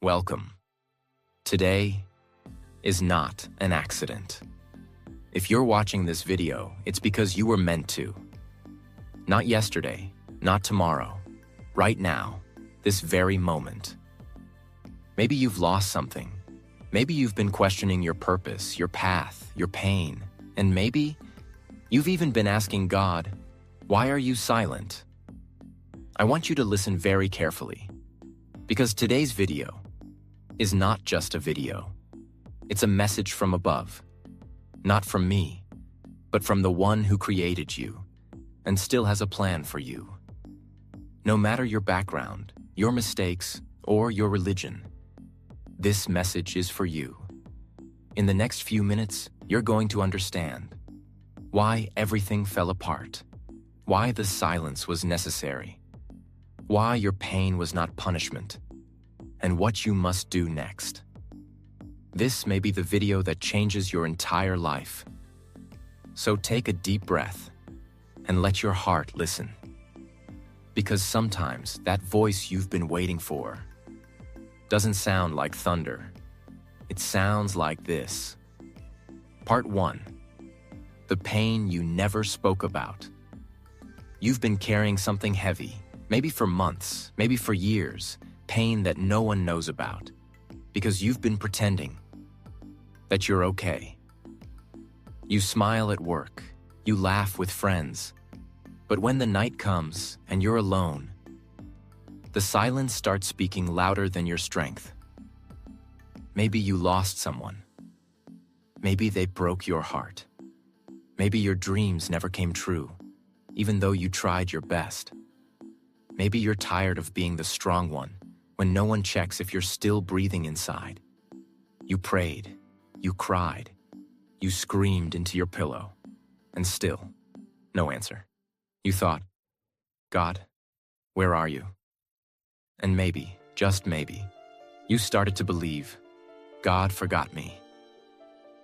Welcome. Today is not an accident. If you're watching this video, it's because you were meant to. Not yesterday, not tomorrow, right now, this very moment. Maybe you've lost something. Maybe you've been questioning your purpose, your path, your pain, and maybe you've even been asking God, why are you silent? I want you to listen very carefully, because today's video is not just a video. It's a message from above, not from me, but from the one who created you and still has a plan for you. No matter your background, your mistakes, or your religion, this message is for you. In the next few minutes, you're going to understand why everything fell apart, why the silence was necessary, why your pain was not punishment, and what you must do next. This may be the video that changes your entire life. So take a deep breath and let your heart listen. Because sometimes that voice you've been waiting for doesn't sound like thunder. It sounds like this. Part 1. The pain you never spoke about. You've been carrying something heavy, maybe for months, maybe for years, pain that no one knows about, because you've been pretending that you're okay. You smile at work, you laugh with friends, but when the night comes and you're alone, the silence starts speaking louder than your strength. Maybe you lost someone. Maybe they broke your heart. Maybe your dreams never came true, even though you tried your best. Maybe you're tired of being the strong one when no one checks if you're still breathing inside. You prayed, you cried, you screamed into your pillow, and still, no answer. You thought, God, where are you? And maybe, just maybe, you started to believe, God forgot me.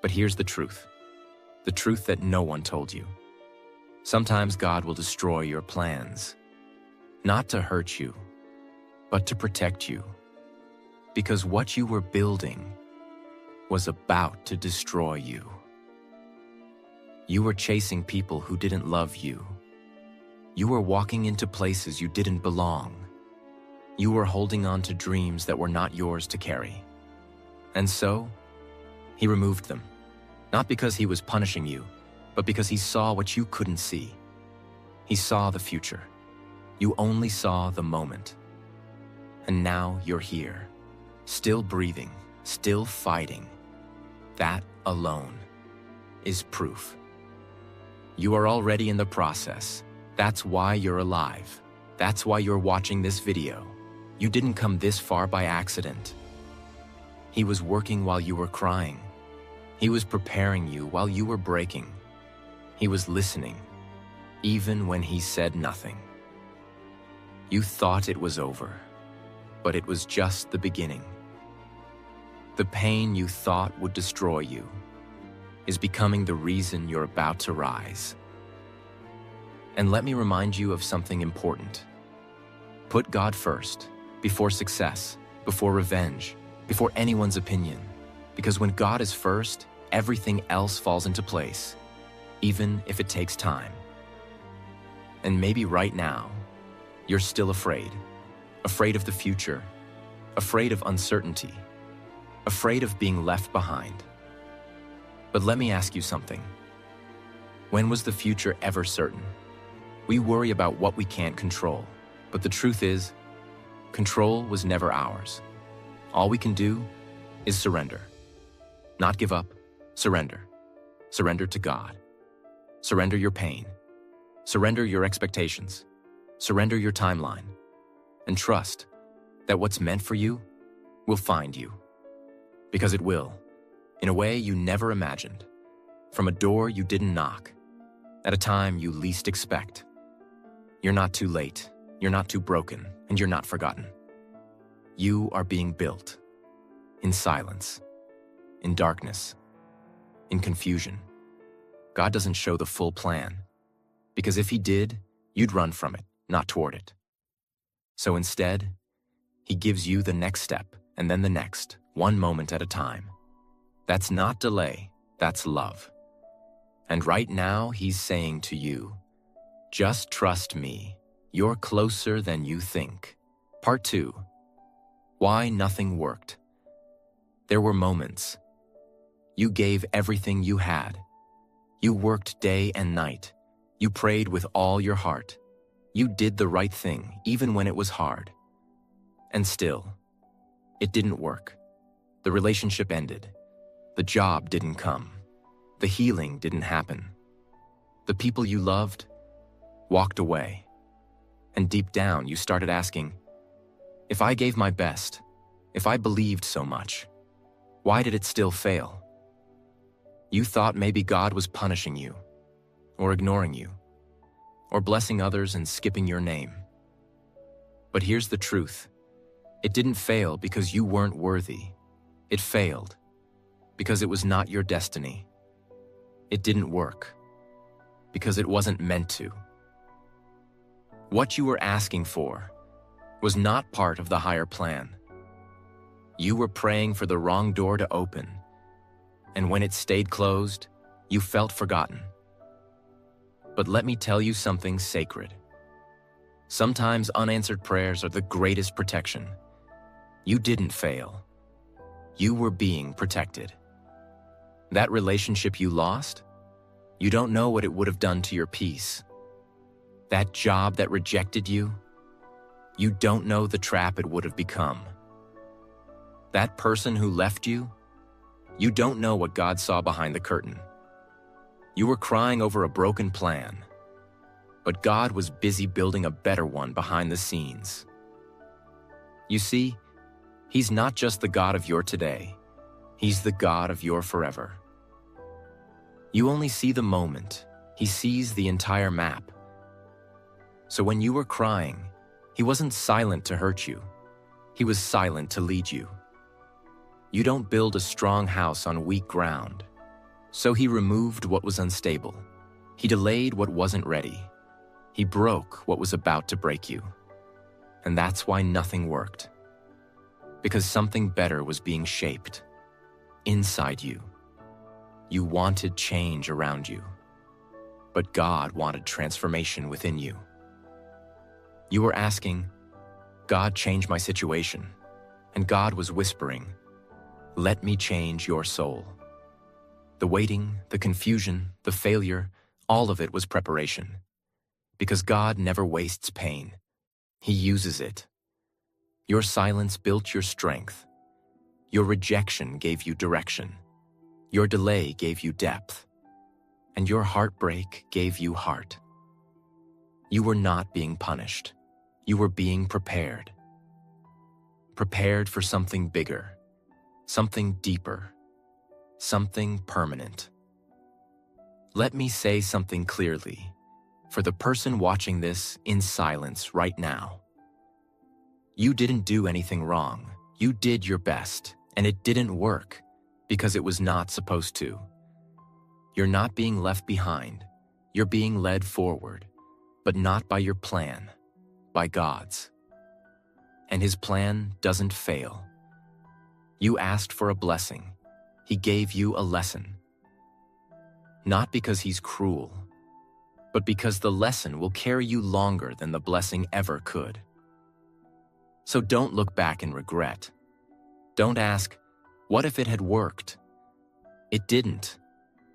But here's the truth that no one told you. Sometimes God will destroy your plans, not to hurt you, but to protect you. Because what you were building was about to destroy you. You were chasing people who didn't love you. You were walking into places you didn't belong. You were holding on to dreams that were not yours to carry. And so, he removed them. Not because he was punishing you, but because he saw what you couldn't see. He saw the future. You only saw the moment. And now you're here, still breathing, still fighting. That alone is proof. You are already in the process. That's why you're alive. That's why you're watching this video. You didn't come this far by accident. He was working while you were crying. He was preparing you while you were breaking. He was listening, even when he said nothing. You thought it was over, but it was just the beginning. The pain you thought would destroy you is becoming the reason you're about to rise. And let me remind you of something important. Put God first, before success, before revenge, before anyone's opinion. Because when God is first, everything else falls into place, even if it takes time. And maybe right now, you're still afraid of the future, afraid of uncertainty, afraid of being left behind. But let me ask you something. When was the future ever certain? We worry about what we can't control, but the truth is, control was never ours. All we can do is surrender. Not give up, surrender. Surrender to God. Surrender your pain. Surrender your expectations. Surrender your timeline. And trust that what's meant for you will find you. Because it will, in a way you never imagined, from a door you didn't knock, at a time you least expect. You're not too late, you're not too broken, and you're not forgotten. You are being built in silence, in darkness, in confusion. God doesn't show the full plan, because if he did, you'd run from it, not toward it. So instead, he gives you the next step, and then the next, one moment at a time. That's not delay, that's love. And right now, he's saying to you, just trust me. You're closer than you think. Part 2. Why nothing worked. There were moments. You gave everything you had. You worked day and night. You prayed with all your heart. You did the right thing, even when it was hard. And still, it didn't work. The relationship ended. The job didn't come. The healing didn't happen. The people you loved walked away. And deep down, you started asking, if I gave my best, if I believed so much, why did it still fail? You thought maybe God was punishing you, or ignoring you, or blessing others and skipping your name. But here's the truth. It didn't fail because you weren't worthy. It failed because it was not your destiny. It didn't work because it wasn't meant to. What you were asking for was not part of the higher plan. You were praying for the wrong door to open, and when it stayed closed, you felt forgotten. But let me tell you something sacred. Sometimes unanswered prayers are the greatest protection. You didn't fail. You were being protected. That relationship you lost, you don't know what it would have done to your peace. That job that rejected you, you don't know the trap it would have become. That person who left you, you don't know what God saw behind the curtain. You were crying over a broken plan, but God was busy building a better one behind the scenes. You see, He's not just the God of your today, He's the God of your forever. You only see the moment, He sees the entire map. So when you were crying, He wasn't silent to hurt you, He was silent to lead you. You don't build a strong house on weak ground. So He removed what was unstable. He delayed what wasn't ready. He broke what was about to break you. And that's why nothing worked. Because something better was being shaped inside you. You wanted change around you, but God wanted transformation within you. You were asking, God, change my situation. And God was whispering, let me change your soul. The waiting, the confusion, the failure, all of it was preparation. Because God never wastes pain. He uses it. Your silence built your strength. Your rejection gave you direction. Your delay gave you depth. And your heartbreak gave you heart. You were not being punished. You were being prepared. Prepared for something bigger, something deeper, something permanent. Let me say something clearly for the person watching this in silence right now. You didn't do anything wrong. You did your best, and it didn't work because it was not supposed to. You're not being left behind. You're being led forward, but not by your plan, by God's. And His plan doesn't fail. You asked for a blessing. He gave you a lesson. Not because He's cruel, but because the lesson will carry you longer than the blessing ever could. So don't look back in regret. Don't ask, what if it had worked? It didn't,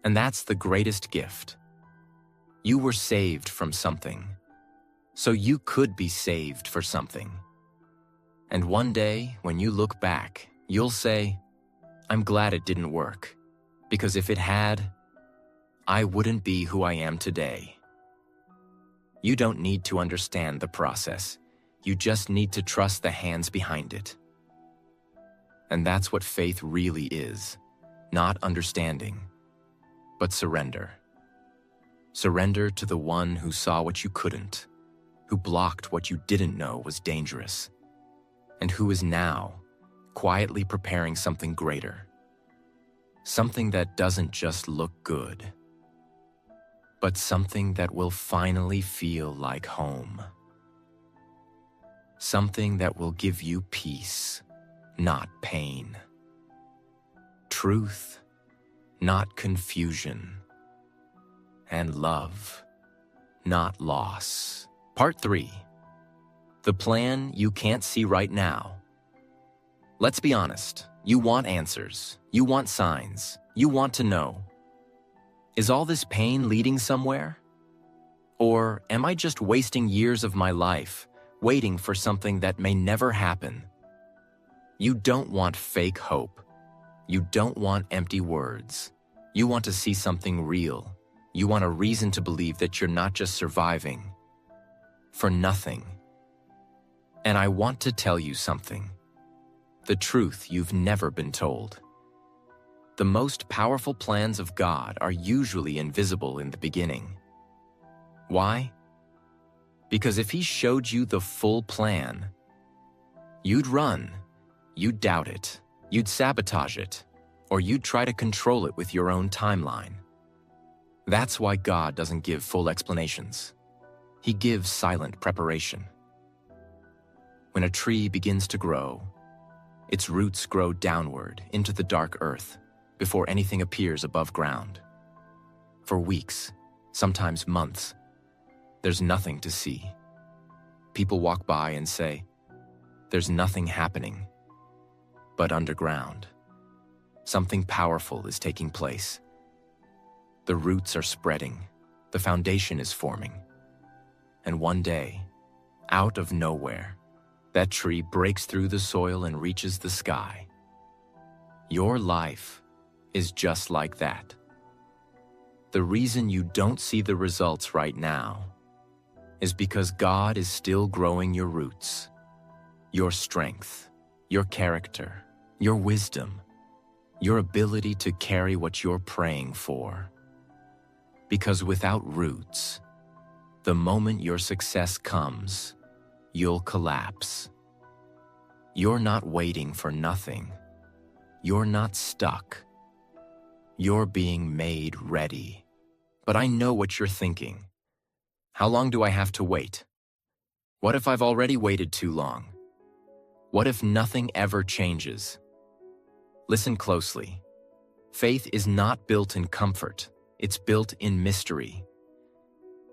and that's the greatest gift. You were saved from something, so you could be saved for something. And one day, when you look back, you'll say, I'm glad it didn't work, because if it had, I wouldn't be who I am today. You don't need to understand the process. You just need to trust the hands behind it. And that's what faith really is, not understanding, but surrender. Surrender to the one who saw what you couldn't, who blocked what you didn't know was dangerous, and who is now quietly preparing something greater. Something that doesn't just look good, but something that will finally feel like home. Something that will give you peace, not pain. Truth, not confusion. And love, not loss. Part 3. The plan you can't see right now. Let's be honest. You want answers. You want signs. You want to know. Is all this pain leading somewhere? Or am I just wasting years of my life waiting for something that may never happen? You don't want fake hope. You don't want empty words. You want to see something real. You want a reason to believe that you're not just surviving for nothing. And I want to tell you something. The truth you've never been told. The most powerful plans of God are usually invisible in the beginning. Why? Because if He showed you the full plan, you'd run, you'd doubt it, you'd sabotage it, or you'd try to control it with your own timeline. That's why God doesn't give full explanations. He gives silent preparation. When a tree begins to grow, its roots grow downward into the dark earth before anything appears above ground. For weeks, sometimes months, there's nothing to see. People walk by and say, "There's nothing happening." But underground, something powerful is taking place. The roots are spreading, the foundation is forming. And one day, out of nowhere, that tree breaks through the soil and reaches the sky. Your life is just like that. The reason you don't see the results right now is because God is still growing your roots, your strength, your character, your wisdom, your ability to carry what you're praying for. Because without roots, the moment your success comes, you'll collapse. You're not waiting for nothing. You're not stuck. You're being made ready. But I know what you're thinking. How long do I have to wait? What if I've already waited too long? What if nothing ever changes? Listen closely. Faith is not built in comfort. It's built in mystery.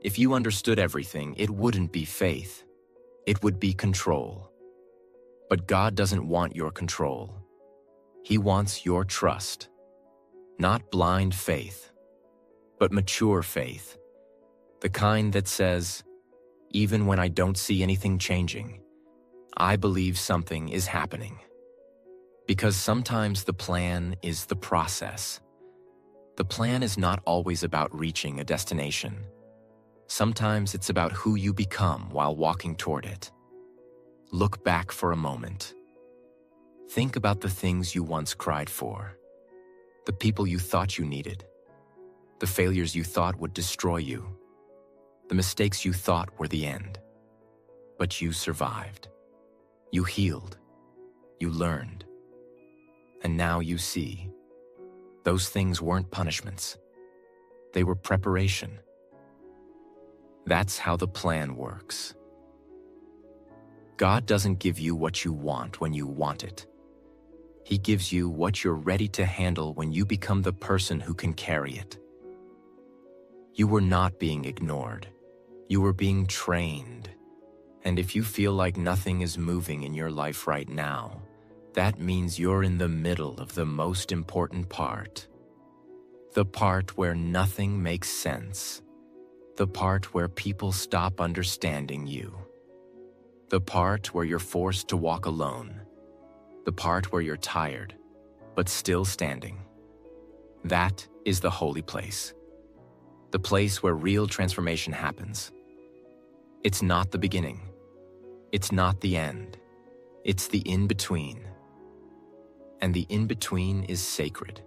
If you understood everything, it wouldn't be faith. It would be control. But God doesn't want your control. He wants your trust. Not blind faith, but mature faith. The kind that says, even when I don't see anything changing, I believe something is happening. Because sometimes the plan is the process. The plan is not always about reaching a destination. Sometimes it's about who you become while walking toward it. Look back for a moment. Think about the things you once cried for, the people you thought you needed, the failures you thought would destroy you, the mistakes you thought were the end. But you survived. You healed. You learned. And now you see. Those things weren't punishments. They were preparation. That's how the plan works. God doesn't give you what you want when you want it. He gives you what you're ready to handle when you become the person who can carry it. You were not being ignored. You were being trained. And if you feel like nothing is moving in your life right now, that means you're in the middle of the most important part. The part where nothing makes sense. The part where people stop understanding you. The part where you're forced to walk alone. The part where you're tired, but still standing. That is the holy place. The place where real transformation happens. It's not the beginning. It's not the end. It's the in-between. And the in-between is sacred.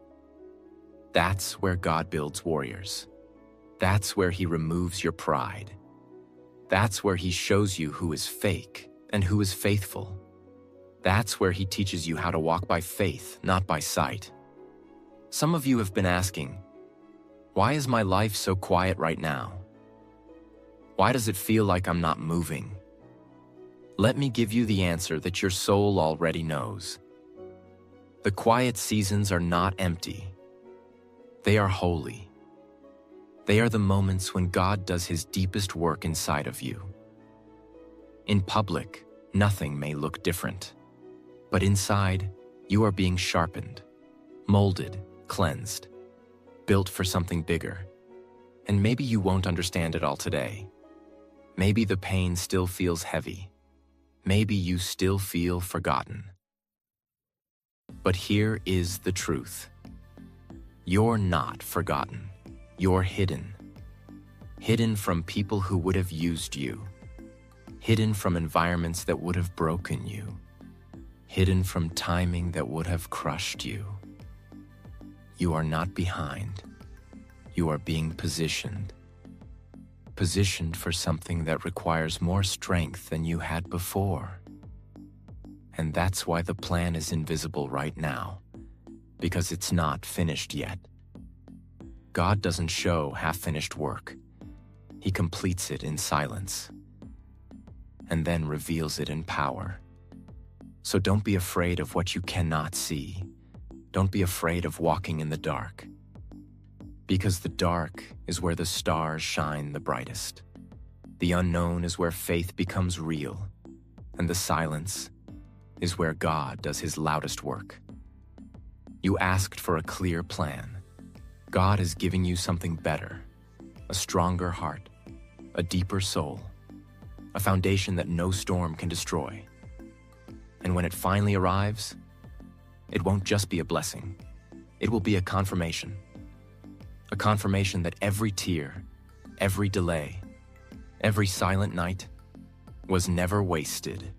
That's where God builds warriors. That's where He removes your pride. That's where He shows you who is fake and who is faithful. That's where He teaches you how to walk by faith, not by sight. Some of you have been asking, why is my life so quiet right now? Why does it feel like I'm not moving? Let me give you the answer that your soul already knows. The quiet seasons are not empty. They are holy. They are the moments when God does His deepest work inside of you. In public, nothing may look different, but inside, you are being sharpened, molded, cleansed, built for something bigger. And maybe you won't understand it all today. Maybe the pain still feels heavy. Maybe you still feel forgotten. But here is the truth. You're not forgotten. You're hidden. Hidden from people who would have used you. Hidden from environments that would have broken you. Hidden from timing that would have crushed you. You are not behind. You are being positioned. Positioned for something that requires more strength than you had before. And that's why the plan is invisible right now, because it's not finished yet. God doesn't show half-finished work. He completes it in silence, and then reveals it in power. So don't be afraid of what you cannot see. Don't be afraid of walking in the dark, because the dark is where the stars shine the brightest. The unknown is where faith becomes real, and the silence is where God does His loudest work. You asked for a clear plan. God is giving you something better, a stronger heart, a deeper soul, a foundation that no storm can destroy. And when it finally arrives, it won't just be a blessing. It will be a confirmation. A confirmation that every tear, every delay, every silent night was never wasted.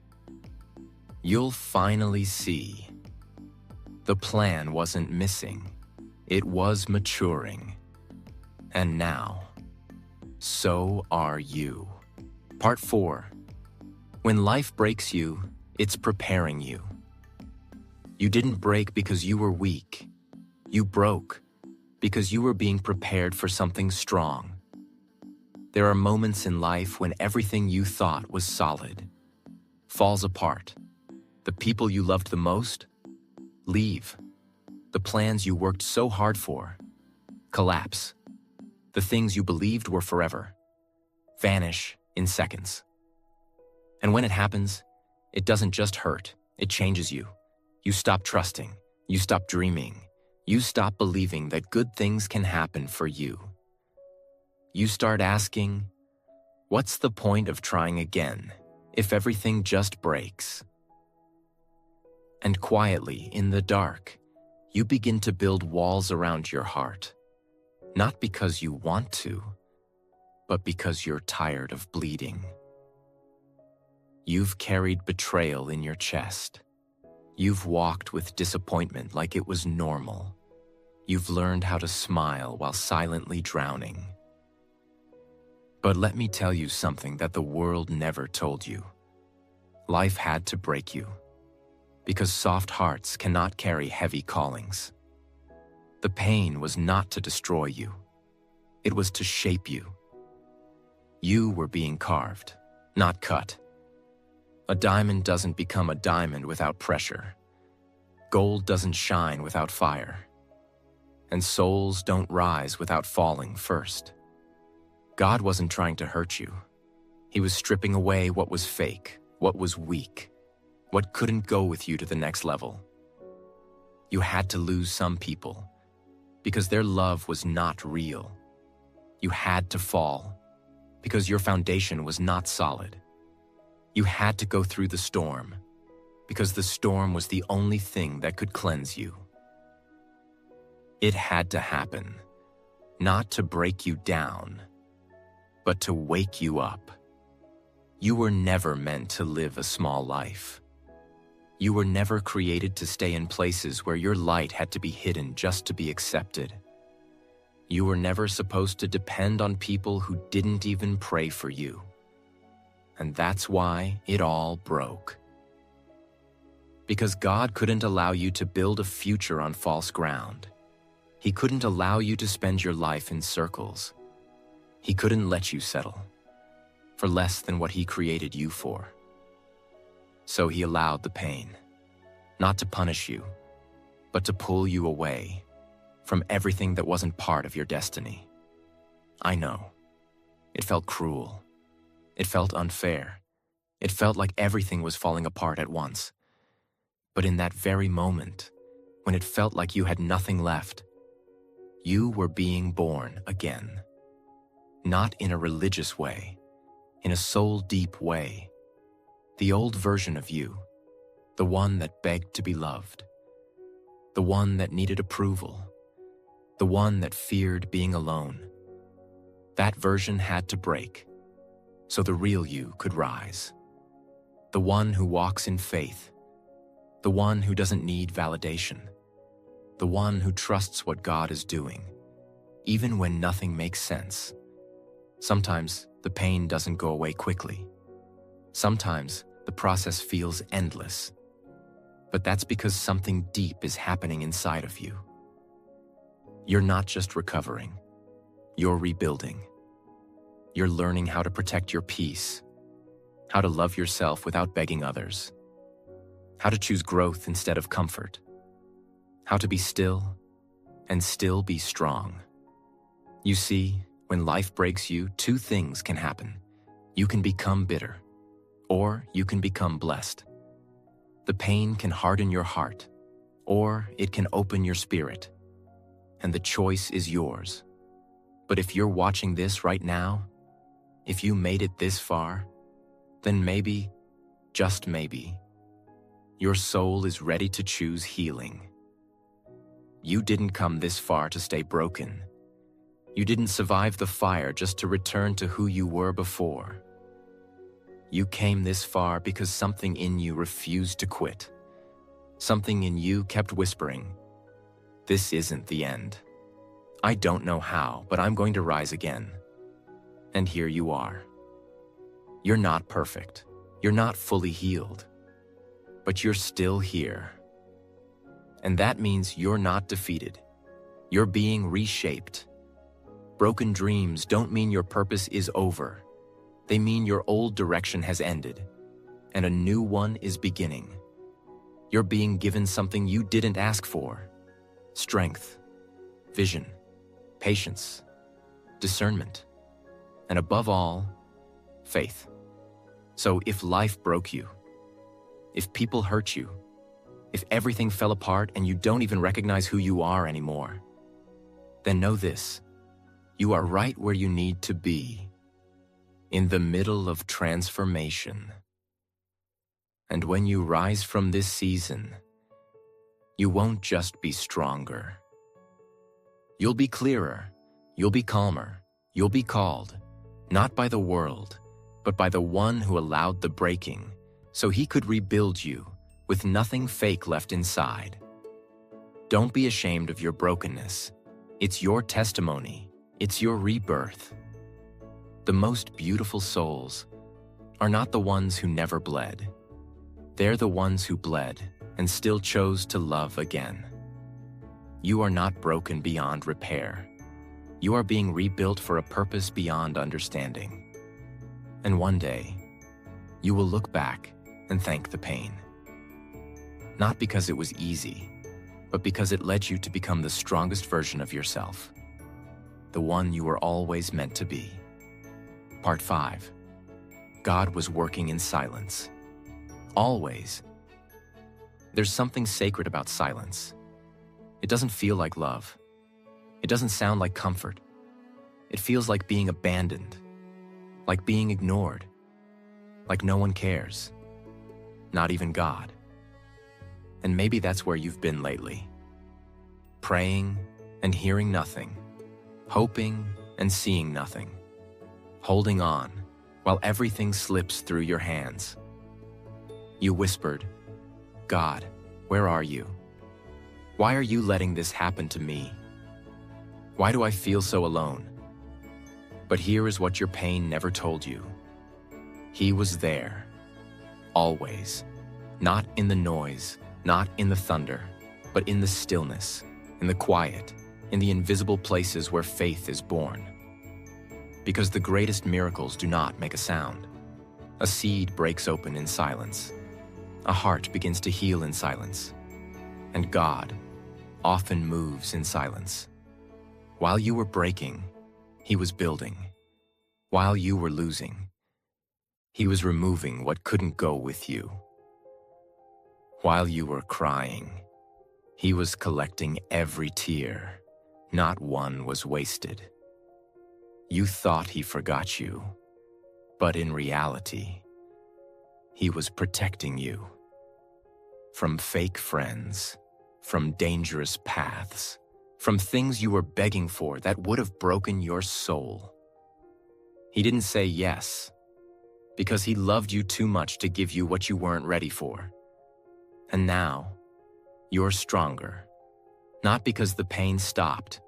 You'll finally see. The plan wasn't missing. It was maturing. And now, so are you. Part 4. When life breaks you, it's preparing you. You didn't break because you were weak. You broke because you were being prepared for something strong. There are moments in life when everything you thought was solid falls apart. The people you loved the most leave. The plans you worked so hard for collapse. The things you believed were forever vanish in seconds. And when it happens, it doesn't just hurt, it changes you. You stop trusting, you stop dreaming, you stop believing that good things can happen for you. You start asking, what's the point of trying again if everything just breaks? And quietly, in the dark, you begin to build walls around your heart, not because you want to, but because you're tired of bleeding. You've carried betrayal in your chest. You've walked with disappointment like it was normal. You've learned how to smile while silently drowning. But let me tell you something that the world never told you. Life had to break you, because soft hearts cannot carry heavy callings. The pain was not to destroy you. It was to shape you. You were being carved, not cut. A diamond doesn't become a diamond without pressure. Gold doesn't shine without fire. And souls don't rise without falling first. God wasn't trying to hurt you. He was stripping away what was fake, what was weak, what couldn't go with you to the next level. You had to lose some people because their love was not real. You had to fall because your foundation was not solid. You had to go through the storm because the storm was the only thing that could cleanse you. It had to happen, not to break you down, but to wake you up. You were never meant to live a small life. You were never created to stay in places where your light had to be hidden just to be accepted. You were never supposed to depend on people who didn't even pray for you. And that's why it all broke. Because God couldn't allow you to build a future on false ground. He couldn't allow you to spend your life in circles. He couldn't let you settle for less than what He created you for. So He allowed the pain, not to punish you, but to pull you away from everything that wasn't part of your destiny. I know. It felt cruel. It felt unfair. It felt like everything was falling apart at once. But in that very moment, when it felt like you had nothing left, you were being born again. Not in a religious way, in a soul-deep way. The old version of you, the one that begged to be loved, the one that needed approval, the one that feared being alone. That version had to break, so the real you could rise. The one who walks in faith, the one who doesn't need validation, the one who trusts what God is doing, even when nothing makes sense. Sometimes the pain doesn't go away quickly. Sometimes the process feels endless. But that's because something deep is happening inside of you. You're not just recovering, you're rebuilding. You're learning how to protect your peace, how to love yourself without begging others, how to choose growth instead of comfort, how to be still and still be strong. You see, when life breaks you, two things can happen. You can become bitter, or you can become blessed. The pain can harden your heart, or it can open your spirit, and the choice is yours. But if you're watching this right now, if you made it this far, then maybe, just maybe, your soul is ready to choose healing. You didn't come this far to stay broken. You didn't survive the fire just to return to who you were before. You came this far because something in you refused to quit. Something in you kept whispering, "This isn't the end. I don't know how, but I'm going to rise again." And here you are. You're not perfect. You're not fully healed. But you're still here. And that means you're not defeated. You're being reshaped. Broken dreams don't mean your purpose is over. They mean your old direction has ended, and a new one is beginning. You're being given something you didn't ask for: strength, vision, patience, discernment, and above all, faith. So if life broke you, if people hurt you, if everything fell apart and you don't even recognize who you are anymore, then know this: you are right where you need to be, in the middle of transformation. And when you rise from this season, you won't just be stronger. You'll be clearer, you'll be calmer, you'll be called, not by the world, but by the one who allowed the breaking, so he could rebuild you with nothing fake left inside. Don't be ashamed of your brokenness. It's your testimony. It's your rebirth. The most beautiful souls are not the ones who never bled. They're the ones who bled and still chose to love again. You are not broken beyond repair. You are being rebuilt for a purpose beyond understanding. And one day, you will look back and thank the pain. Not because it was easy, but because it led you to become the strongest version of yourself, the one you were always meant to be. Part 5. God was working in silence. Always. There's something sacred about silence. It doesn't feel like love. It doesn't sound like comfort. It feels like being abandoned, like being ignored, like no one cares, not even God. And maybe that's where you've been lately. Praying and hearing nothing, hoping and seeing nothing, holding on while everything slips through your hands. You whispered, "God, where are you? Why are you letting this happen to me? Why do I feel so alone?" But here is what your pain never told you. He was there, always, not in the noise, not in the thunder, but in the stillness, in the quiet, in the invisible places where faith is born. Because the greatest miracles do not make a sound. A seed breaks open in silence. A heart begins to heal in silence. And God, often moves in silence. While you were breaking, he was building. While you were losing, he was removing what couldn't go with you. While you were crying, he was collecting every tear. Not one was wasted. You thought he forgot you, but in reality, he was protecting you. From fake friends, from dangerous paths, from things you were begging for that would have broken your soul. He didn't say yes, because he loved you too much to give you what you weren't ready for. And now, you're stronger, not because the pain stopped,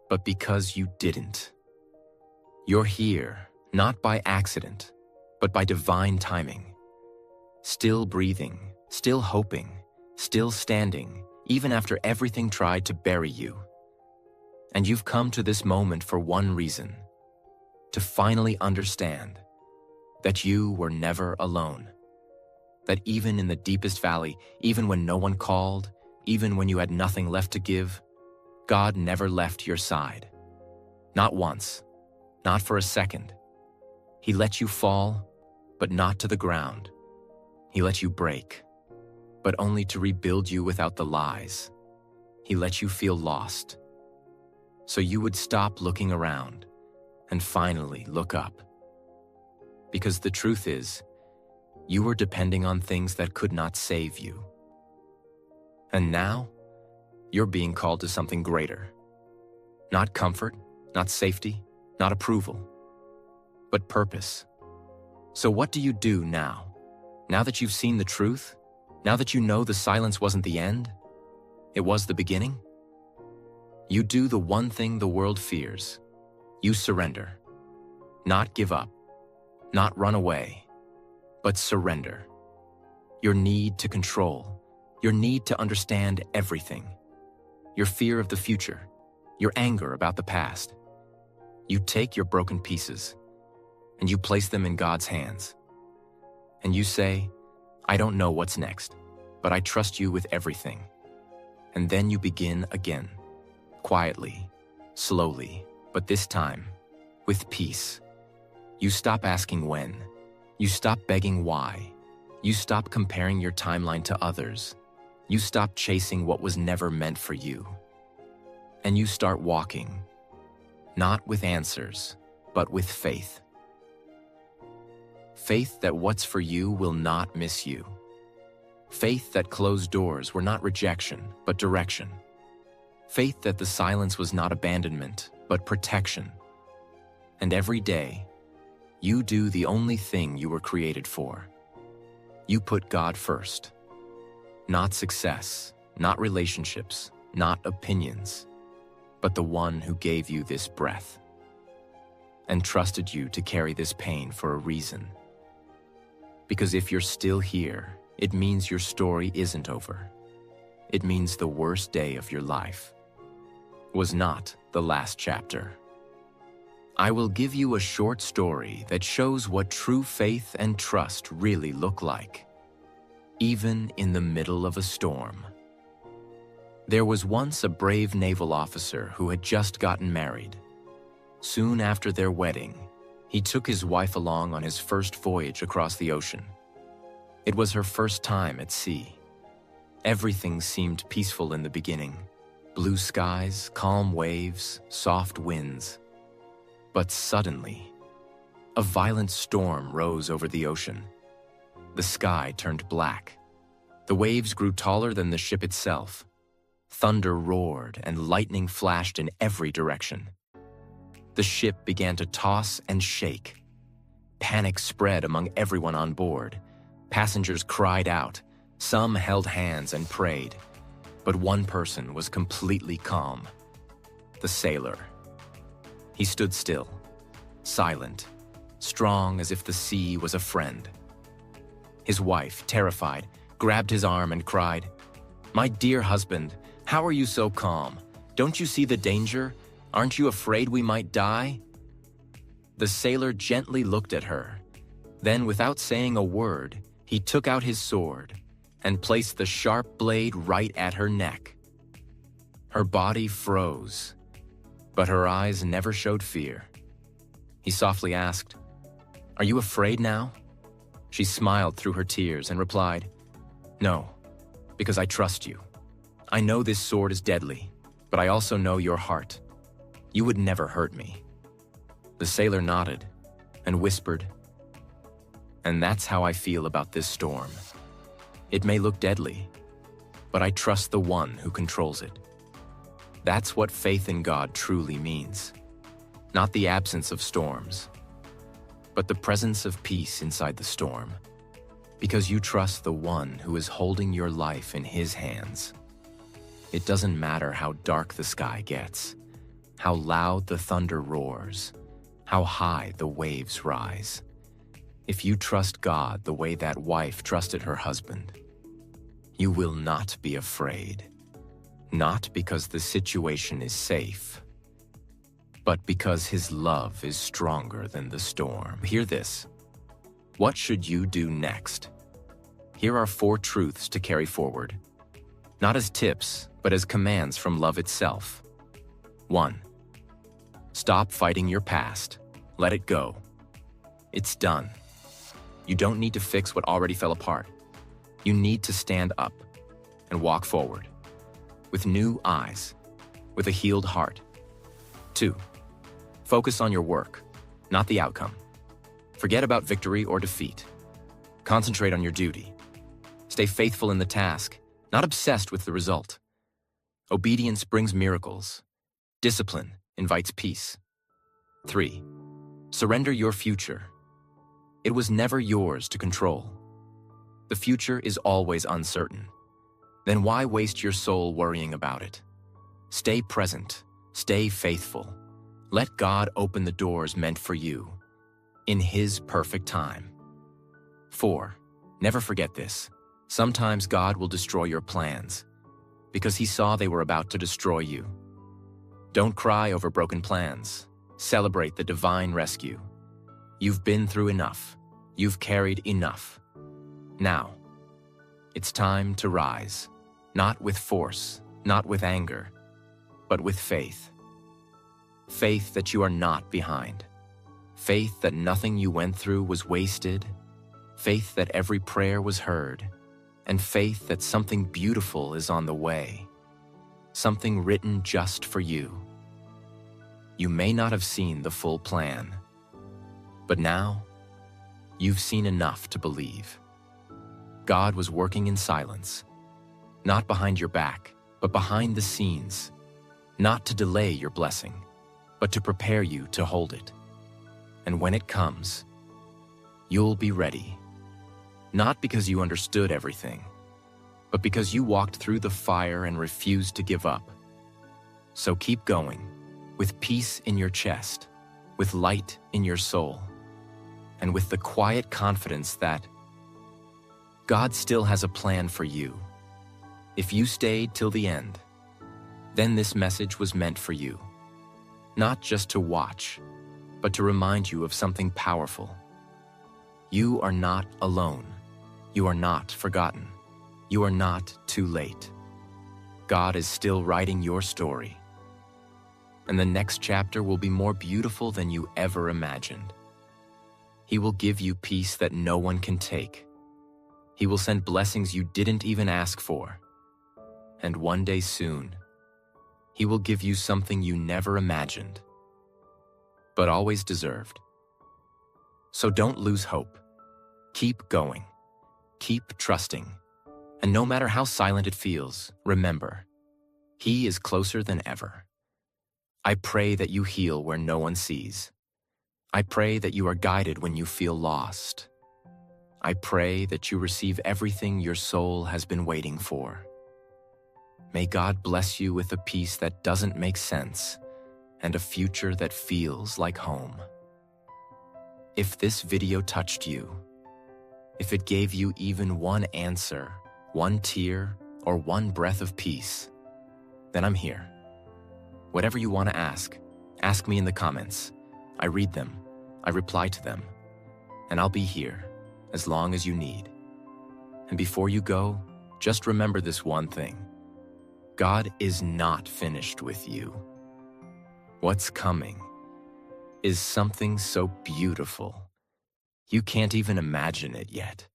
but because you didn't. You're here, not by accident, but by divine timing. Still breathing, still hoping, still standing, even after everything tried to bury you. And you've come to this moment for one reason: to finally understand that you were never alone. That even in the deepest valley, even when no one called, even when you had nothing left to give, God never left your side. Not once, not for a second. He let you fall, but not to the ground. He let you break, but only to rebuild you without the lies. He let you feel lost, so you would stop looking around and finally look up. Because the truth is, you were depending on things that could not save you. And now, you're being called to something greater. Not comfort, not safety, not approval, but purpose. So what do you do now? Now that you've seen the truth? Now that you know the silence wasn't the end? It was the beginning? You do the one thing the world fears. You surrender. Not give up. Not run away. But surrender. Your need to control. Your need to understand everything. Your fear of the future. Your anger about the past. You take your broken pieces and you place them in God's hands. And you say, I don't know what's next, but I trust you with everything. And then you begin again, quietly, slowly, but this time, with peace. You stop asking when. You stop begging why. You stop comparing your timeline to others. You stop chasing what was never meant for you. And you start walking, not with answers, but with faith. Faith that what's for you will not miss you. Faith that closed doors were not rejection, but direction. Faith that the silence was not abandonment, but protection. And every day, you do the only thing you were created for. You put God first. Not success, not relationships, not opinions, but the one who gave you this breath and trusted you to carry this pain for a reason. Because if you're still here, it means your story isn't over. It means the worst day of your life was not the last chapter. I will give you a short story that shows what true faith and trust really look like, even in the middle of a storm. There was once a brave naval officer who had just gotten married. Soon after their wedding, he took his wife along on his first voyage across the ocean. It was her first time at sea. Everything seemed peaceful in the beginning. Blue skies, calm waves, soft winds. But suddenly, a violent storm rose over the ocean. The sky turned black. The waves grew taller than the ship itself. Thunder roared and lightning flashed in every direction. The ship began to toss and shake. Panic spread among everyone on board. Passengers cried out. Some held hands and prayed. But one person was completely calm. The sailor. He stood still, silent, strong as if the sea was a friend. His wife, terrified, grabbed his arm and cried, "My dear husband, how are you so calm? Don't you see the danger? Aren't you afraid we might die?" The sailor gently looked at her. Then, without saying a word, he took out his sword and placed the sharp blade right at her neck. Her body froze, but her eyes never showed fear. He softly asked, "Are you afraid now?" She smiled through her tears and replied, "No, because I trust you. I know this sword is deadly, but I also know your heart. You would never hurt me." The sailor nodded and whispered, "And that's how I feel about this storm. It may look deadly, but I trust the one who controls it." That's what faith in God truly means. Not the absence of storms, but the presence of peace inside the storm, because you trust the one who is holding your life in his hands. It doesn't matter how dark the sky gets, how loud the thunder roars, how high the waves rise. If you trust God the way that wife trusted her husband, you will not be afraid. Not because the situation is safe, but because his love is stronger than the storm. Hear this. What should you do next? Here are 4 truths to carry forward, not as tips, but as commands from love itself. 1. Stop fighting your past. Let it go. It's done. You don't need to fix what already fell apart. You need to stand up and walk forward with new eyes, with a healed heart. 2. Focus on your work, not the outcome. Forget about victory or defeat. Concentrate on your duty. Stay faithful in the task, not obsessed with the result. Obedience brings miracles. Discipline invites peace. 3. Surrender your future. It was never yours to control. The future is always uncertain. Then why waste your soul worrying about it? Stay present. Stay faithful. Let God open the doors meant for you, in His perfect time. 4. Never forget this. Sometimes God will destroy your plans, because He saw they were about to destroy you. Don't cry over broken plans. Celebrate the divine rescue. You've been through enough. You've carried enough. Now, it's time to rise, not with force, not with anger, but with faith. Faith that you are not behind. Faith that nothing you went through was wasted. Faith that every prayer was heard. And faith that something beautiful is on the way. Something written just for you. You may not have seen the full plan, but now you've seen enough to believe. God was working in silence, not behind your back, but behind the scenes, not to delay your blessing, but to prepare you to hold it. And when it comes, you'll be ready, not because you understood everything, but because you walked through the fire and refused to give up. So keep going, with peace in your chest, with light in your soul, and with the quiet confidence that God still has a plan for you. If you stayed till the end, then this message was meant for you. Not just to watch, but to remind you of something powerful. You are not alone. You are not forgotten. You are not too late. God is still writing your story. And the next chapter will be more beautiful than you ever imagined. He will give you peace that no one can take. He will send blessings you didn't even ask for. And one day soon, He will give you something you never imagined, but always deserved. So don't lose hope. Keep going. Keep trusting. And no matter how silent it feels, remember, He is closer than ever. I pray that you heal where no one sees. I pray that you are guided when you feel lost. I pray that you receive everything your soul has been waiting for. May God bless you with a peace that doesn't make sense and a future that feels like home. If this video touched you, if it gave you even one answer, one tear, or one breath of peace, then I'm here. Whatever you want to ask me in the comments. I read them, I reply to them, and I'll be here as long as you need. And before you go, just remember this one thing. God is not finished with you. What's coming is something so beautiful, you can't even imagine it yet.